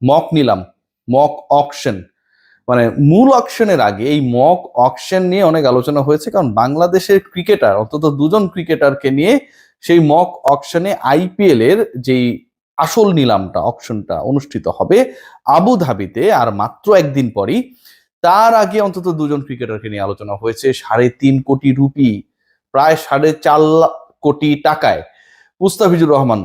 Mock নিলাম, mock auction, মানে মূল অকশনের আগে এই মক অকশন নিয়ে অনেক আলোচনা হয়েছে, কারণ বাংলাদেশের ক্রিকেটার অন্তত দুজন ক্রিকেটারকে নিয়ে সেই মক অকশনে আইপিএল এর যেই আসল নিলামটা অকশনটা অনুষ্ঠিত হবে আবুধাবিতে আর মাত্র একদিন পরই। তার আগে অন্তত দুজন ক্রিকেটারকে নিয়ে আলোচনা হয়েছে 3.5 কোটি রুপি, প্রায় 4.5 কোটি টাকায় মুস্তাফিজুর রহমান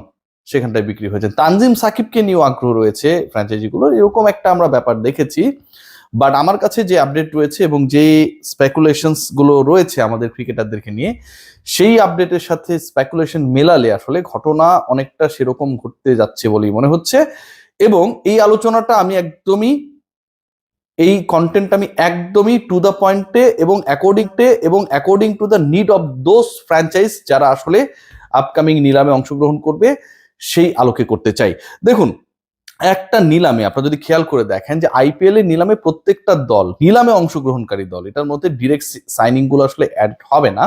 সেখানটায় বিক্রি হয়েছে। তানজিম সাকিবকে নিয়েও আগ্রহ রয়েছে ফ্র্যাঞ্চাইজিগুলোর, এরকম একটা আমরা ব্যাপার দেখেছি। বাট আমার কাছে যে আপডেট রয়েছে এবং যে স্পেকুলেশনস গুলো রয়েছে আমাদের ক্রিকেটারদেরকে নিয়ে, সেই আপডেটের সাথে স্পেকুলেশন মেলালে আসলে ঘটনা অনেকটা সেরকম ঘটতে যাচ্ছে বলেই মনে হচ্ছে। এবং এই আলোচনাটা আমি একদমই, এই কন্টেন্ট আমি একদমই টু দ্য পয়েন্টে এবং according to the need of those franchise যারা আসলে আপকামিং নিলামে অংশগ্রহণ করবে সেই আলোকে করতে চাই। দেখুন, একটা নিলামে আপনারা যদি খেয়াল করে দেখেন যে আইপিএল এর নিলামে প্রত্যেকটা দল, নিলামে অংশগ্রহণকারী দল, এটার মধ্যে ডিরেক্ট সাইনিং গুলো আসলে অ্যাড হবে না,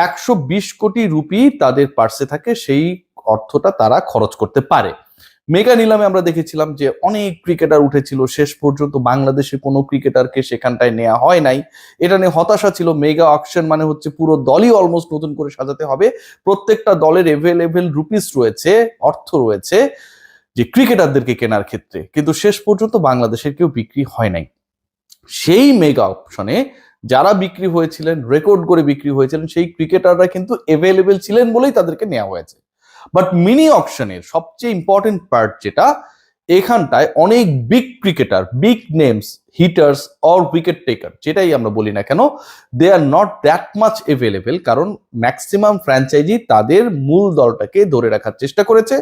120 কোটি রুপি তাদের পার্সে থাকে, সেই অর্থটা তারা খরচ করতে পারে। মেগা নিলামে আমরা দেখেছিলাম যে অনেক ক্রিকেটার উঠেছিল, শেষ পর্যন্ত বাংলাদেশের কোনো ক্রিকেটারকে সেখানটায় নেওয়া হয় নাই। এটা নিয়ে হতাশা ছিল। মেগা অকশন মানে হচ্ছে পুরো দলই অলমোস্ট নতুন করে সাজাতে হবে, প্রত্যেকটা দলের এভেলেবেল রুপিস রয়েছে, অর্থ রয়েছে যে ক্রিকেটারদেরকে কেনার ক্ষেত্রে, কিন্তু শেষ পর্যন্ত বাংলাদেশের কেউ বিক্রি হয় নাই। সেই মেগা অপশনে যারা বিক্রি হয়েছিলেন, রেকর্ড করে বিক্রি হয়েছিলেন, সেই ক্রিকেটাররা কিন্তু এভেলেবেল ছিলেন বলেই তাদেরকে নেওয়া হয়েছে। বাট মিনি অকশনের সবচেয়ে ইম্পর্টেন্ট পার্ট যেটা, এখানটায় অনেক big cricketer, big names, hitters or wicket taker, যেটাই আমরা বলি না কেন, they are not that much available, কারণ ম্যাক্সিমাম ফ্র্যাঞ্চাইজি তাদের মূল দলটাকে ধরে রাখার চেষ্টা করেছে।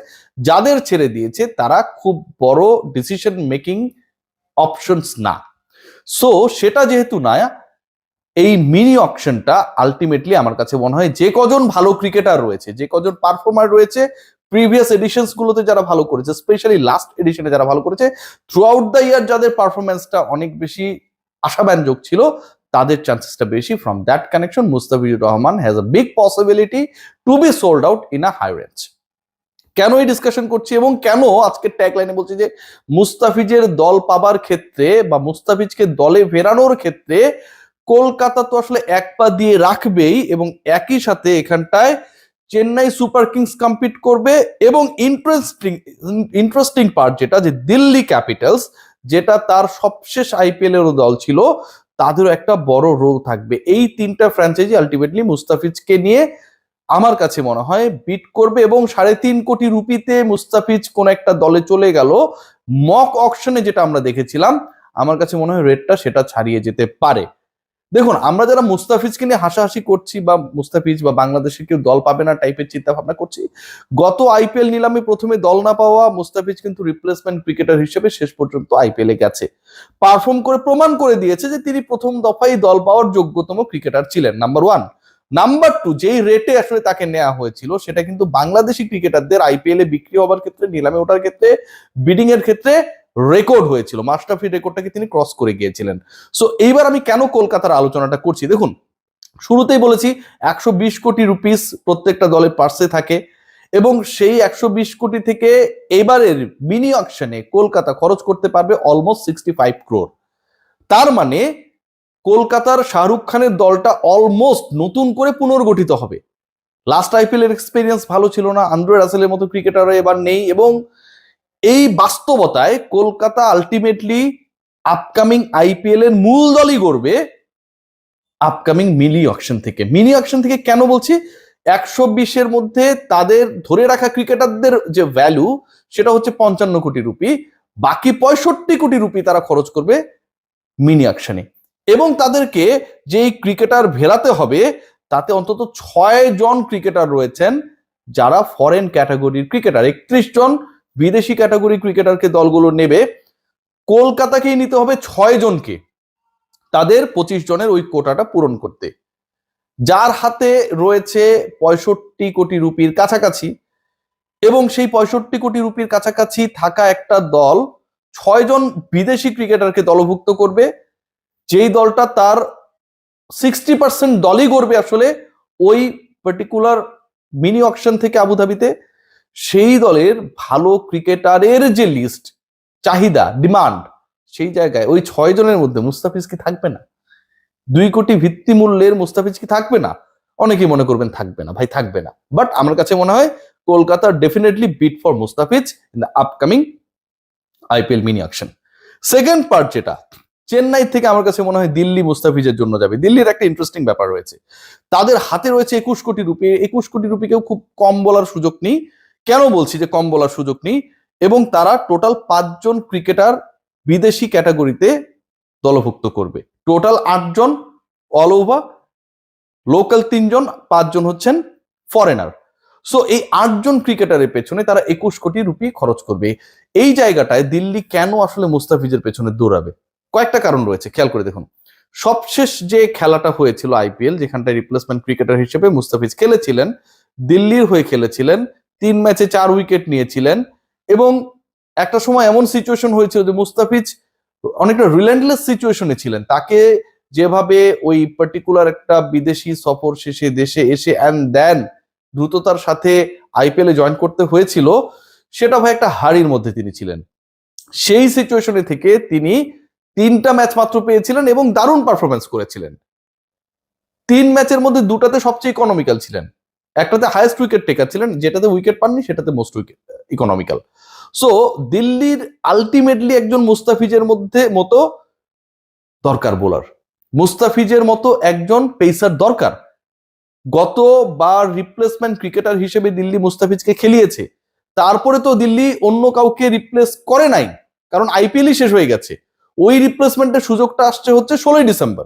যাদের ছেড়ে দিয়েছে তারা খুব বড় ডিসিশন মেকিং অপশনস না। সো সেটা যেহেতু না, এই মিনি অকশনটা আলটিমেটলি আমার কাছে মনে হয় যে কজন ভালো ক্রিকেটার রয়েছে, যে কজন পারফর্মার রয়েছে, প্রিভিয়াস এডিশনস গুলোতে যারা ভালো করেছে, স্পেশালি লাস্ট এডিশনে যারা ভালো করেছে, থ্রু আউট দ্য ইয়ার যাদের পারফরমেন্সটা অনেক বেশি আশাব্যঞ্জক ছিল, তাদের চান্সেসটা বেশি। From that connection Mustafizur Rahman has a big possibility to be sold out in a high range. কেন এই ডিসকাশন করছি এবং কেন আজকে ট্যাগ লাইনে বলছি যে মুস্তাফিজের দল পাবার ক্ষেত্রে বা মুস্তাফিজকে দলে ফেরানোর ক্ষেত্রে কলকাতা তো আসলে এক পা দিয়ে রাখবেই, এবং একই সাথে এখানটায় চেন্নাই সুপার কিংস কম্পিট করবে, এবং ইন্টারেস্টিং পার্ট যেটা, যে দিল্লি ক্যাপিটালস, যেটা তার সবশেষ আইপিএল এর দল ছিল, তাদেরও একটা বড় রোল থাকবে। এই তিনটা ফ্র্যাঞ্চাইজি আলটিমেটলি মুস্তাফিজকে নিয়ে আমার কাছে মনে হয় বিট করবে, এবং 3.5 কোটি রুপিতে মুস্তাফিজ কোন একটা দলে চলে গেল মক অকশনে, যেটা আমরা দেখেছিলাম, আমার কাছে মনে হয় রেটটা সেটা ছাড়িয়ে যেতে পারে। দেখুন, আমরা যারা মুস্তাফিজকে নিয়ে হাসাহাসি করছি বা মুস্তাফিজ বা বাংলাদেশের কেউ দল পাবে না টাইপের চিন্তা ভাবনা করছি, গত আইপিএল নিলামে প্রথমে দল না পাওয়া মুস্তাফিজ কিন্তু রিপ্লেসমেন্ট ক্রিকেটার হিসেবে শেষ পর্যন্ত আইপিএল এ গেছে, পারফর্ম করে প্রমাণ করে দিয়েছে যে তিনি প্রথম দফায় দল পাওয়ার যোগ্যতম ক্রিকেটার ছিলেন, নাম্বার ওয়ান। নাম্বার টু, যেই রেটে আসলে তাকে নেওয়া হয়েছিল সেটা কিন্তু বাংলাদেশি ক্রিকেটারদের আইপিএল এ বিক্রি হওয়ার ক্ষেত্রে, নিলামে ওঠার ক্ষেত্রে, বিডিং এর ক্ষেত্রে রেকর্ড হয়েছিল। মাস্টাফির রেকর্ডটাকে তিনি ক্রস করে গিয়েছিলেন। সো এইবার আমি কেন কলকাতার আলোচনাটা করছি, দেখুন, শুরুতেই বলেছি 120 কোটি রুপিস প্রত্যেকটা দলের পার্সে থাকে, এবং সেই 120 কোটি থেকে এবারের মিনি অকশনে কলকাতা খরচ করতে পারবে অলমোস্ট 65 ক্রোর। তার মানে কলকাতার শাহরুখ খানের দলটা অলমোস্ট নতুন করে পুনর্গঠিত হবে। লাস্ট আইপিএল এর এক্সপেরিয়েন্স ভালো ছিল না, আন্দ্রে রাসেলের মতো ক্রিকেটার এবার নেই, এবং এই বাস্তবতায় কলকাতা আলটিমেটলি আপকামিং আইপিএল এর মূল দলই গড়বে আপকামিং মিনি অকশন থেকে। মিনি অকশন থেকে কেন বলছি, 120-এর মধ্যে তাদের ধরে রাখা ক্রিকেটারদের যে ভ্যালু সেটা হচ্ছে 55 কোটি রুপি, বাকি 65 কোটি রুপি তারা খরচ করবে মিনি অকশনে, এবং তাদেরকে যেই ক্রিকেটার ভেরাতে হবে তাতে অন্তত 6 জন ক্রিকেটার রয়েছেন যারা ফরেন ক্যাটাগরির ক্রিকেটার, 31 জন বিদেশি ক্যাটাগরি ক্রিকেটারকে দলগুলো নেবে, কলকাতাকেই নিতে হবে 6 জনকে তাদের 25 জনের ওই কোটাটা পূরণ করতে, যার হাতে রয়েছে 65 কোটি রুপির কাছাকাছি। এবং সেই 65 কোটি রুপির কাছাকাছি থাকা একটা দল 6 জন বিদেশি ক্রিকেটারকে দলভুক্ত করবে, যেই দলটা তার 60% দলই গড়বে আসলে ওই পার্টিকুলার মিনি অকশন থেকে আবুধাবিতে। সেই দলের ভালো ক্রিকেটারের যে লিস্ট, চাহিদা, ডিমান্ড, সেই জায়গায় ওই 6 জনের মধ্যে মুস্তাফিজ কি থাকবে না? 2 কোটি ভিত্তি মূল্যের মুস্তাফিজ কি থাকবে না? অনেকেই মনে করবেন থাকবে না, ভাই থাকবে না, বাট আমার কাছে মনে হয় Kolkata definitely bid for Mustafiz in the upcoming IPL mini auction. Second part যেটা, চেন্নাই থেকে আমার কাছে মনে হয় দিল্লি মুস্তাফিজের জন্য যাবে। দিল্লির একটা ইন্টারেস্টিং ব্যাপার রয়েছে, তাদের হাতে রয়েছে 21 কোটি রুপি। 21 কোটি রুপিকেও খুব কম বলার সুযোগ নেই। কেন বলছি যে কম বলার সুযোগ নেই? এবং তারা টোটাল 5 জন ক্রিকেটার বিদেশি ক্যাটাগরিতে দলভুক্ত করবে। টোটাল 8 জন অল ওভার, লোকাল 3 জন, 5 জন হচ্ছেন ফরেনার। সো এই 8 জন ক্রিকেটারের পেছনে তারা 21 কোটি রুপি খরচ করবে। এই জায়গাটায় দিল্লি কেন আসলে মুস্তাফিজের পেছনে দৌড়াবে? কয়েকটা কারণ রয়েছে, খেয়াল করে দেখুন। সবশেষ যে খেলাটা হয়েছিল আইপিএল, যেখানটায় রিপ্লেসমেন্ট ক্রিকেটার হিসেবে মুস্তাফিজ খেলেছিলেন, দিল্লির হয়ে খেলেছিলেন, 3 ম্যাচে 4 উইকেট নিয়েছিলেন, এবং একটা সময় এমন সিচুয়েশন হয়েছিল যে মুস্তাফিজ অনেকটা রিল্যান্ডলেস সিচুয়েশনে ছিলেন। তাকে যেভাবে ওই পার্টিকুলার একটা বিদেশি সফর শেষে দেশে এসে অ্যান্ড দেন দ্রুততার সাথে আইপিএল এ জয়েন করতে হয়েছিল, সেটা ভাই একটা হাড়ির মধ্যে তিনি ছিলেন। সেই সিচুয়েশনে থেকে তিনি 3টা ম্যাচ মাত্র পেয়েছিলেন এবং দারুণ পারফরমেন্স করেছিলেন। 3 ম্যাচের মধ্যে 2টাতে সবচেয়ে ইকোনমিক্যাল ছিলেন, একটাতে হাইয়েস্ট উইকেট টেকার ছিলেন, যেটাতে উইকেট পাননি সেটাতে মোস্ট উইকেট ইকোনমিক্যাল। সো দিল্লির আলটিমেটলি একজন মুস্তাফিজের মতো দরকার বোলার, মুস্তাফিজের মতো একজন পেসার দরকার। গতবার রিপ্লেসমেন্ট ক্রিকেটার হিসেবে দিল্লি মুস্তাফিজকে খেলিয়েছে, তারপরে তো দিল্লি অন্য কাউকে রিপ্লেস করে নাই, কারণ আইপিএলই শেষ হয়ে গেছে। ওই রিপ্লেসমেন্টের সুযোগটা আসছে হচ্ছে 16 ডিসেম্বর।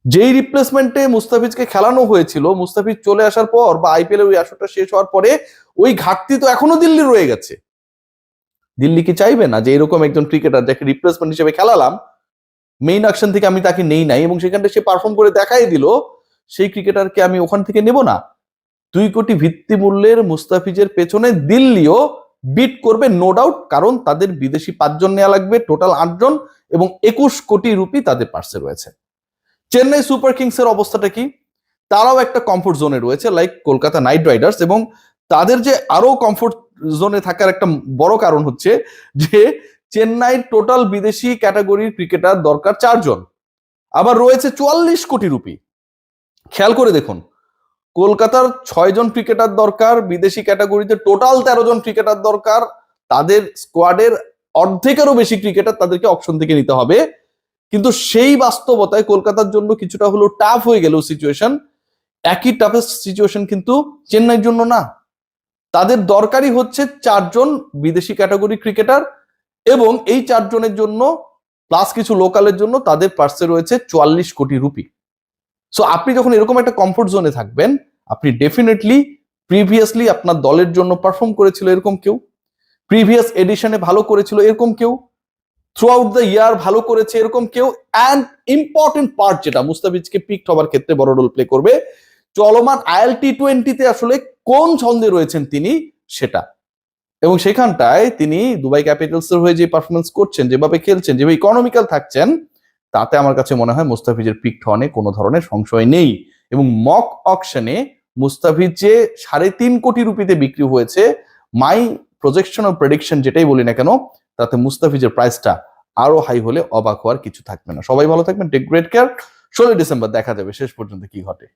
যেই রিপ্লেসমেন্টে মুস্তাফিজকে খেলানো হয়েছিল, মুস্তাফিজ চলে আসার পর বা আইপিএল এর ওই আসরটা শেষ হওয়ার পরে ওই ঘাটতি তো এখনো দিল্লি রয়ে গেছে। দিল্লি কি চাইবে না যে এরকম একজন ক্রিকেটার যাকে রিপ্লেসমেন্ট হিসেবে খেলালাম, মেইন অকশন থেকে আমি তাকে নেই নাই এবং সেখানটা সে পারফর্ম করে দেখাই দিল, সেই ক্রিকেটারকে আমি ওখান থেকে নেব না? 2 কোটি ভিত্তি মূল্যের মুস্তাফিজের পেছনে দিল্লিও বিট করবে নো ডাউট, কারণ তাদের বিদেশি 5 জন নেওয়া লাগবে, টোটাল 8 জন, এবং 21 কোটি রুপি তাদের পার্সে রয়েছে। চেন্নাই সুপার কিংস এর অবস্থাটা কি? তারাও একটা কমফোর্ট জোনে রয়েছে লাইক কলকাতা নাইট রাইডার্স, এবং তাদের যে আরো কমফোর্ট জোনে থাকার একটা বড় কারণ হচ্ছে যে চেন্নাইয়ের টোটাল বিদেশি ক্যাটাগরির ক্রিকেটার দরকার 4 জন, আবার রয়েছে 44 কোটি রুপি। খেয়াল করে দেখুন, কলকাতার 6 জন ক্রিকেটার দরকার, বিদেশি ক্যাটাগরিতে টোটাল 13 জন ক্রিকেটার দরকার, তাদের স্কোয়াডের অর্ধেকেরও বেশি ক্রিকেটার তাদেরকে অকশন থেকে নিতে হবে। কিন্তু সেই বাস্তবতায় কলকাতার জন্য কিছুটা হলো টাফ হয়ে গেল সিচুয়েশন, একই টাফেস্ট সিচুয়েশন কিন্তু চেন্নাইয়ের জন্য না। তাদের দরকারই হচ্ছে 4 জন বিদেশি ক্যাটাগরি ক্রিকেটার, এবং এই 4 জনের জন্য প্লাস কিছু লোকালের জন্য তাদের পার্সে রয়েছে 44 কোটি রুপি। সো আপনি যখন এরকম একটা কমফোর্ট জোনে থাকবেন, আপনি ডেফিনেটলি প্রিভিয়াসলি আপনার দলের জন্য পারফর্ম করেছিল এরকম কেউ, প্রিভিয়াস এডিশনে ভালো করেছিল এরকম কেউ, থ্রু আউট দ্য ইয়ার ভালো করেছে এরকম কেউ, অ্যান্ড ইম্পর্টেন্ট পার্ট যেটা মুস্তাফিজকে পিকড হবার ক্ষেত্রে বড় রোল প্লে করবে, চলমান আইএল টি20তে আসলে কোন ছন্দে রয়েছেন তিনি সেটা, এবং সেখানটায় তিনি দুবাই ক্যাপিটালস এর হয়ে যে পারফরমেন্স করছেন, যেভাবে খেলছেন, যেভাবে ইকোনমিক্যাল থাকছেন, তাতে আমার কাছে মনে হয় মুস্তাফিজের পিকড হওয়ানে কোনো ধরনের সংশয় নেই। এবং মক অকশনে মুস্তাফিজ যে 3.5 কোটি রুপিতে বিক্রি হয়েছে, মাই প্রজেকশন ও প্রেডিকশন যেটাই বলি না কেন, তাতে মুস্তাফিজের প্রাইসটা আরো হাই হলে অবাক হওয়ার কিছু থাকবে না। সবাই ভালো থাকবেন, টেক গ্রেট কেয়ার। 16 ডিসেম্বর দেখা যাবে শেষ পর্যন্ত কি ঘটে।